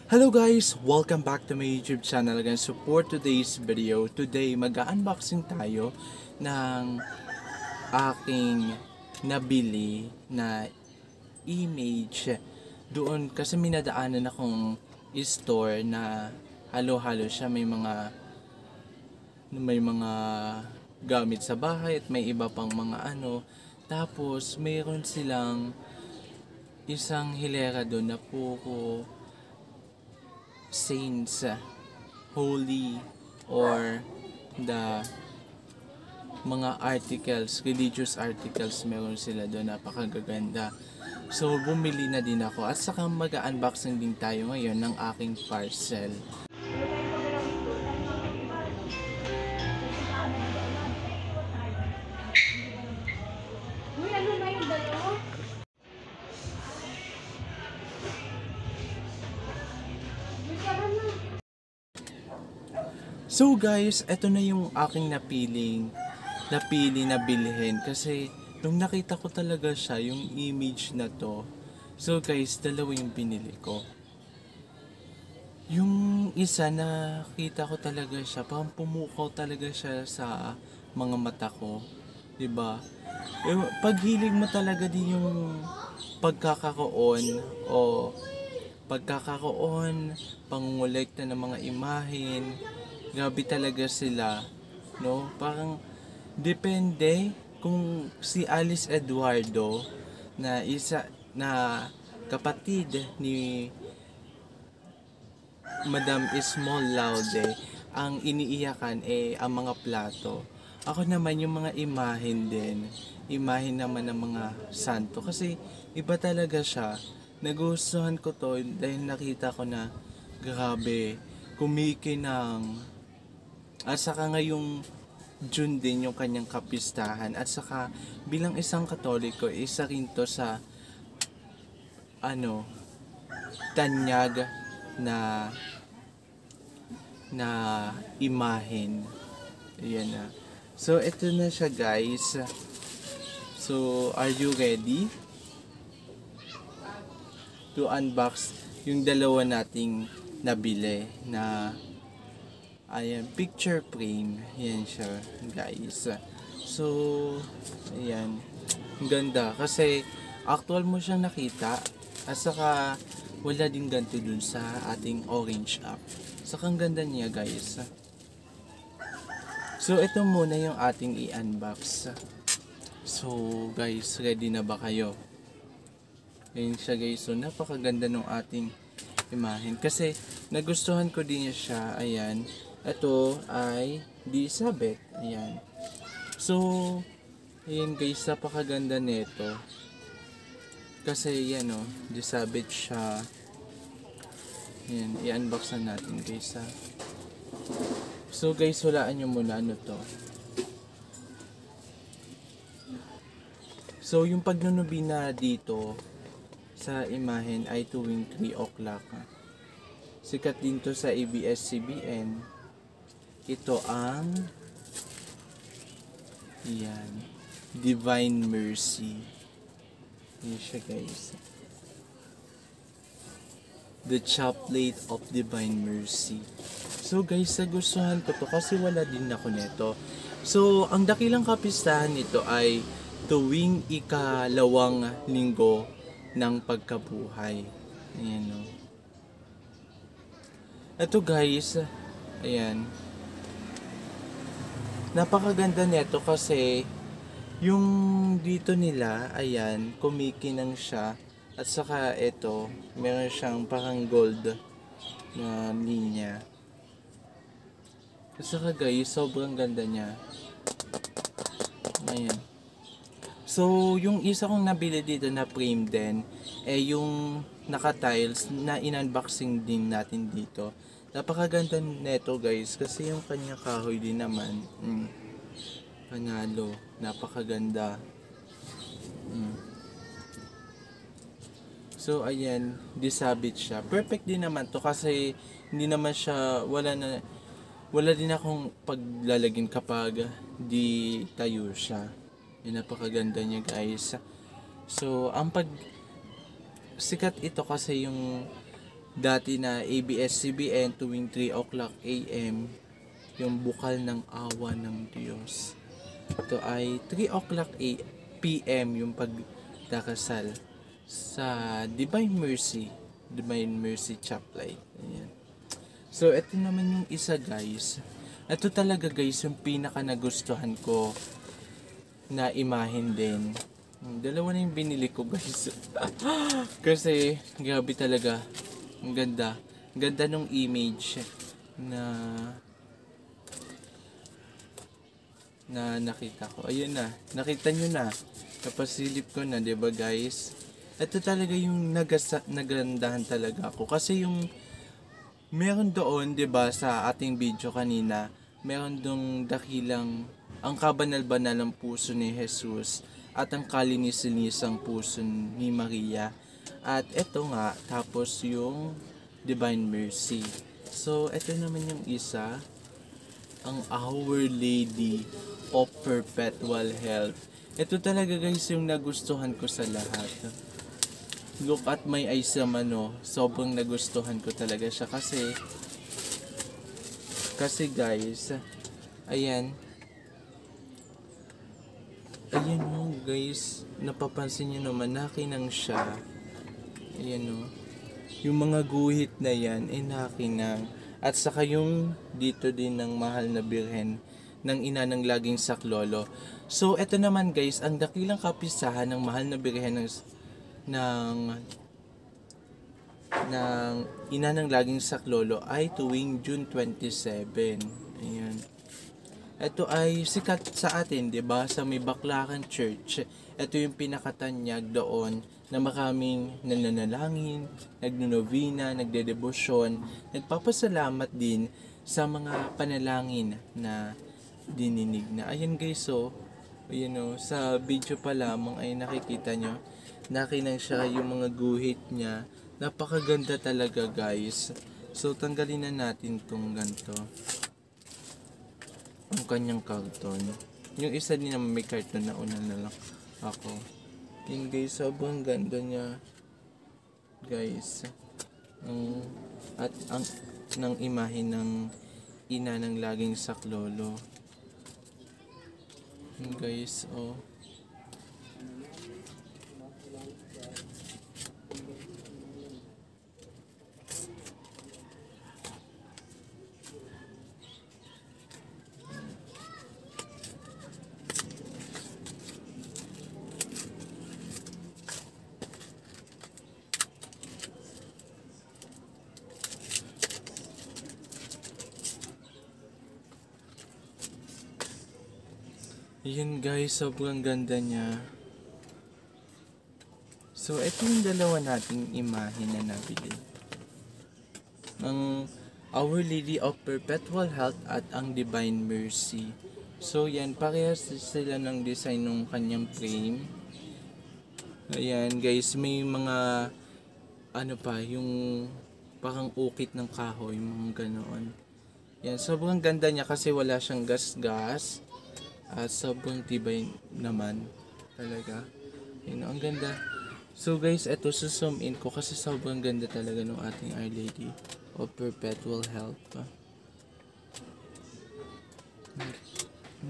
Hello guys! Welcome back to my YouTube channel again. So for today's video, today mag-unboxing tayo ng aking nabili na image doon kasi minadaanan akong store na halo-halo siya. May mga gamit sa bahay at may iba pang mga ano. Tapos mayroon silang isang hilera doon na puro saints, holy, or the mga articles, religious articles, meron sila doon, napakagaganda. So bumili na din ako at saka mag-unboxing din tayo ngayon ng aking parcel. Uy, ano na yung dalawa? So guys, eto na yung aking napili na bilhin kasi nung nakita ko talaga siya, yung image na to. So guys, dalawa yung binili ko. Yung isa nakita ko talaga siya, parang pumukaw talaga siya sa mga mata ko, 'di ba? Paghilig mo talaga din yung pagkakaroon o pangungulekta ng mga imahen. Grabe talaga sila, no? Parang depende kung si Alice Eduardo na isa na kapatid ni Madam Small Laude ang iniiyakan ang mga plato. Ako naman yung mga imahen din. Imahen naman ng mga santo kasi iba talaga siya. Nagustuhan ko to dahil nakita ko na grabe, kumikinang. At saka ngayong June din yung kanyang kapistahan. At saka bilang isang Katoliko, isa rin to sa ano, tanyag na na imahen. Ayan na. So, ito na siya guys. So, are you ready to unbox yung dalawa nating nabili na ayan, picture frame. Ayan siya guys. So, ayan. Ang ganda kasi actual mo siyang nakita at saka wala din ganito dun sa ating orange app. Saka ang ganda niya guys. So ito muna yung ating i-unbox. So guys, ready na ba kayo? Ayan siya guys. So napakaganda ng ating imahen. Kasi nagustuhan ko din siya. Ayan. Ito ay Elizabeth. Ayan. So, ayan guys, napakaganda nito. Kasi yan o, Elizabeth siya. Ayan, i-unbox na natin guys ha. So guys, hulaan nyo muna ano to. So yung pagnunubina dito sa imahen ay tuwing 3 o'clock. Sikat din to sa ABS-CBN. Ito ang yan, Divine Mercy. Yan siya guys. The Chaplet of Divine Mercy. So guys, nagustuhan ko to kasi wala din ako nito. So, ang dakilang kapistahan nito ay tuwing ikalawang linggo ng pagkabuhay. Ayan o. Ito guys, ayan. Napakaganda nito kasi yung dito nila, ayan, kumikinang siya. At saka ito, meron siyang parang gold na linya. At saka guys, sobrang ganda niya. Ayan. So, yung isa kong nabili dito na frame din, yung naka-tiles na in-unboxing din natin dito. Napakaganda nito guys, kasi yung kanya kahoy din naman. Panalo, napakaganda. So, ayan, disabit siya. Perfect din naman to kasi hindi naman siya, wala din akong paglalagin kapag di tayo siya. Yan, napakaganda niya guys. So, ang sikat ito kasi yung dati na ABS-CBN tuwing 3 o'clock AM, yung Bukal ng Awa ng Diyos. Ito ay 3 o'clock PM yung pagdakasal sa Divine Mercy Chaplet. Ayan. So, ito naman yung isa guys. Ito talaga guys, yung pinaka nagustuhan ko na imahen din. Dalawa na yung binili ko guys. Kasi, grabe talaga. Ang ganda. Ang ganda nung image na nakita ko. Ayun na. Nakita nyo na. Napasilip ko na, 'di ba guys? Ito talaga yung nagandahan talaga ako. Kasi yung meron doon, 'di ba, sa ating video kanina, meron dong dakilang ang kabanal-banal ng puso ni Jesus at ang kalinis-linisang puso ni Maria. At ito nga, tapos yung Divine Mercy. So, ito naman yung isa, ang Our Lady of Perpetual Health. Ito talaga guys yung nagustuhan ko sa lahat. Look at my eyes naman, no. Sobrang nagustuhan ko talaga siya kasi guys, ayan mo guys, napapansin nyo naman, nakinang siya. Ayan no, yung mga guhit na yan ay nakinang. At saka yung dito din ng mahal na birhen ng ina ng laging saklolo. So eto naman guys, ang dakilang kapisahan ng mahal na birhen ng ina ng laging saklolo ay tuwing June 27. Ayan. Ito ay sikat sa atin, 'di ba? Sa may Baclacan Church. Ito yung pinakatanyag doon na maraming nananalangin, nagnonovena, nagdedebosyon, nagpapasalamat din sa mga panalangin na dininig na. Ayan guys, so ayan o, sa video pa lamang ay nakikita nyo, nakinang siya yung mga guhit niya. Napakaganda talaga guys. So tanggalin na natin tong ganito, ang kanyang karton. Yung isa din naman may karton na una na lang ako. Yung guys, sobrang ganda niya guys. At ang ng imahe ng ina ng laging saklolo. Yung guys, oh. Yun guys, sobrang ganda niya. So, ito yung dalawa nating imahe na nabili. Ang Our Lady of Perpetual Health at ang Divine Mercy. So, yan, parehas sila ng design ng kanyang frame. Ayan guys, may mga ano pa, yung parang ukit ng kahoy, mga ganoon. Yan, sobrang ganda niya kasi wala siyang gas-gas. At sobrang tibay naman talaga. Yun, ang ganda. So guys, eto zoom in ko kasi sobrang ganda talaga ng ating Our Lady of Perpetual Health.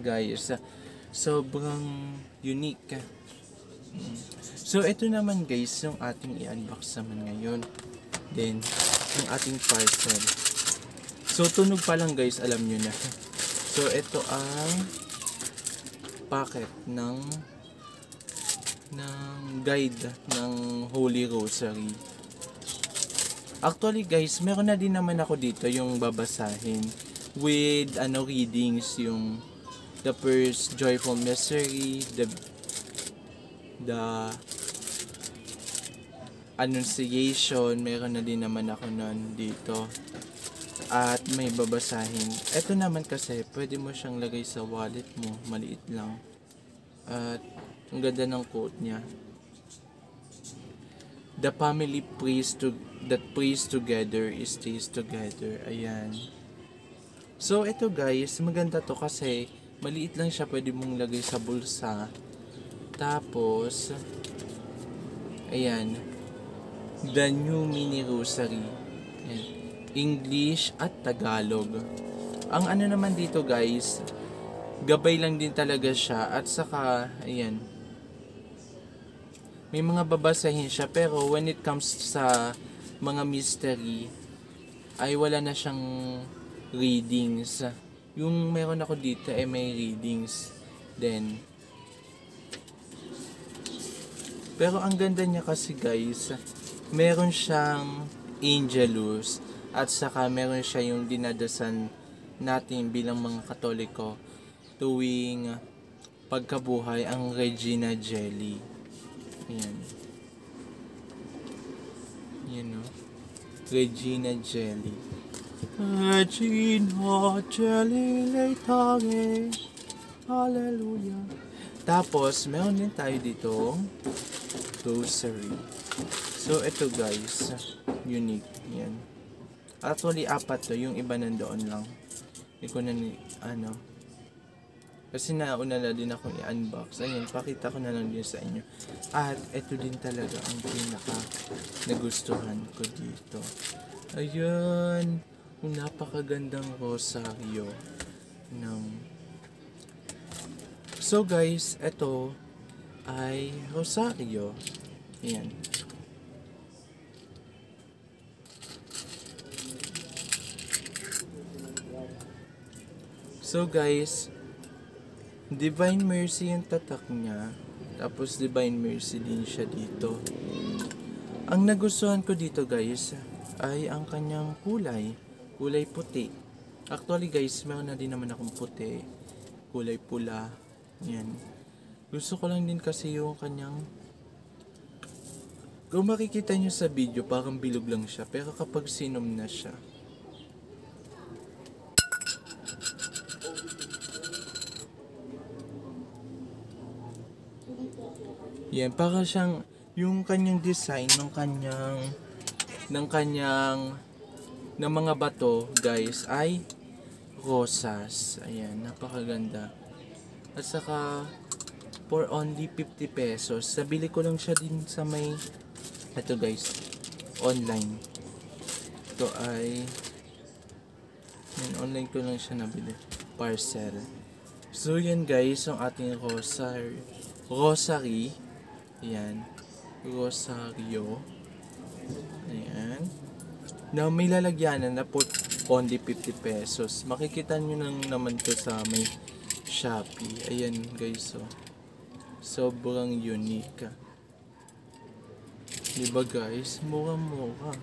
Guys, sobrang unique. So ito naman guys, yung ating i-unbox naman ngayon. Then, yung ating parcel. So tunog pa lang guys, alam nyo na. So ito ang packet ng guide ng Holy Rosary. Actually guys, meron na din naman ako dito yung babasahin with readings, yung the first joyful mystery, the Annunciation, meron na din naman ako nun dito. At may babasahin. Ito naman kasi, pwede mo siyang lagay sa wallet mo. Maliit lang. At ang ganda ng quote niya. The family that prays together stays together. Ayan. So, ito guys, maganda to kasi maliit lang siya. Pwede mong lagay sa bulsa. Tapos, ayan. The New Mini Rosary. Yan. English at Tagalog. Ang ano naman dito guys, gabay lang din talaga siya at saka, ayan, may mga babasahin siya pero when it comes sa mga mystery, ay wala na siyang readings. Yung meron ako dito ay may readings. Then, pero ang ganda niya kasi guys, meron siyang Angelus at saka meron siya yung dinadasan natin bilang mga Katoliko tuwing pagkabuhay, ang Regina Jelly. Ayan. Yan o. Regina Jelly. Regina Jelly Leitange. Hallelujah. Tapos, meron din tayo dito rosary. So, ito guys, unique. Yan. Actually, 4 to. Yung iba nandoon lang. Hindi ko na kasi nauna na din akong i-unbox. Ayun, pakita ko na lang din sa inyo. At ito din talaga ang pinaka nagustuhan ko dito. Ayun, yung napakagandang rosaryo ng... So guys, ito ay rosaryo. Ayan. So guys, Divine Mercy yung tatak niya. Tapos Divine Mercy din siya dito. Ang nagustuhan ko dito guys ay ang kanyang kulay. Kulay puti. Actually guys, meron na din naman akong puti. Kulay pula. Yan. Gusto ko lang din kasi yung kanyang... Kung makikita nyo sa video, parang bilog lang siya. Pero kapag sinom na siya, yan, para siyang yung kanyang design ng mga bato, guys, ay rosas. Ayan, napakaganda. At saka for only 50 pesos. Sabili ko lang siya din sa may ito guys, online. Ito ay yan, online ko lang siya nabili. Parcel. So yan guys, ang ating rosary. Ayan. Rosaryo. Ayan. Na may lalagyanan na for only 50 pesos. Makikita nyo lang naman to sa may Shopee. Ayan guys. So, sobrang unique. Diba guys? Mura-mura.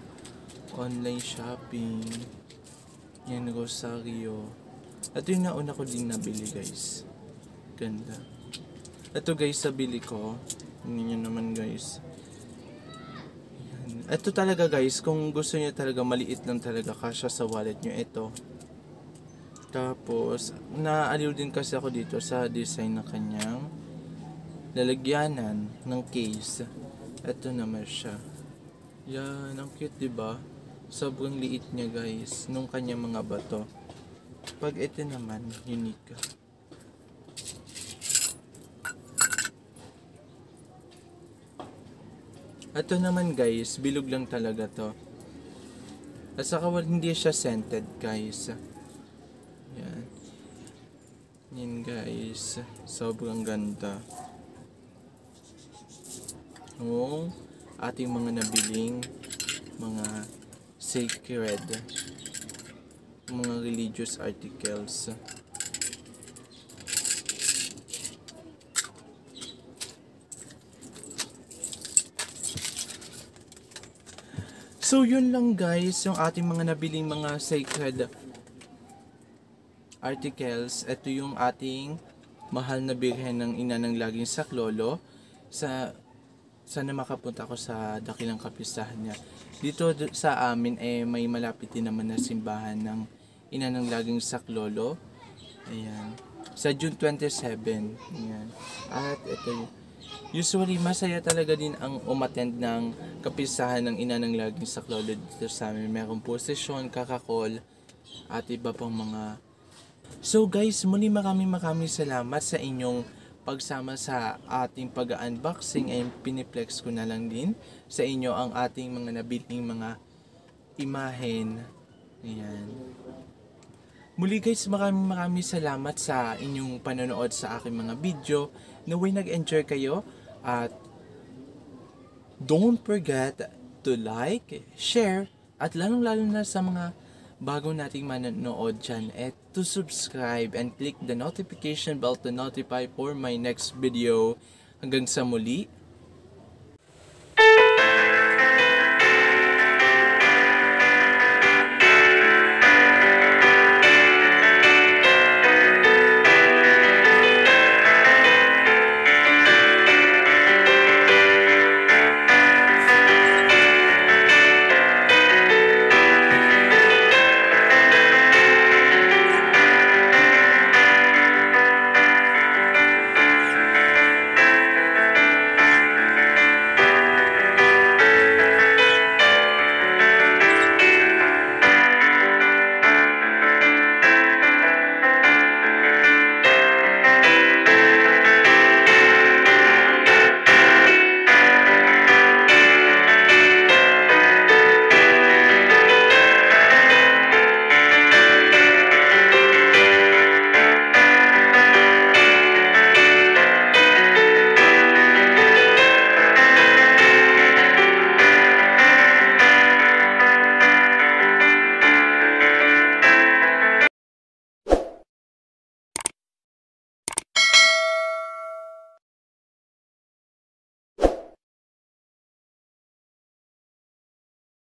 Online shopping. Yan, rosaryo. At yung nauna ko din nabili guys. Ganda. Ito guys, sa bili ko. Hindi nyo naman guys. Ayan. Ito talaga guys, kung gusto nyo talaga maliit lang talaga kasya sa wallet nyo, ito. Tapos, naaliw din kasi ako dito sa design ng kanyang lalagyanan ng case. Ito naman siya. Yan, ang cute diba? Sobrang liit niya guys, nung kanyang mga bato. Pag ito naman, unique. Ito naman guys, bilog lang talaga to. At saka hindi siya scented guys. Yan. Yan guys, sobrang ganda. Yung ating mga nabiling mga sacred, mga religious articles. So yun lang guys, yung ating mga nabiling mga sacred articles. Ito yung ating mahal na birhen ng ina ng laging saklolo. Sana makapunta ako sa dakilang kapistahan niya. Dito sa amin may malapit din naman na simbahan ng ina ng laging saklolo. Ayan. Sa June 27. Ayan. At ito yung usually, masaya talaga din ang umattend ng kapistahan ng ina ng laging saklolo dito sa amin. Merong posisyon, kakakol, at iba pang mga... So guys, muli maraming salamat sa inyong pagsama sa ating pag-unboxing and piniplex ko na lang din sa inyo ang ating mga nabiling mga imahen. Ayan. Muli guys, maraming salamat sa inyong panonood sa aking mga video. Naway nag-enjoy kayo at don't forget to like, share, at lalong-lalo na sa mga bago nating manonood dyan, to subscribe and click the notification bell to notify for my next video. Hanggang sa muli,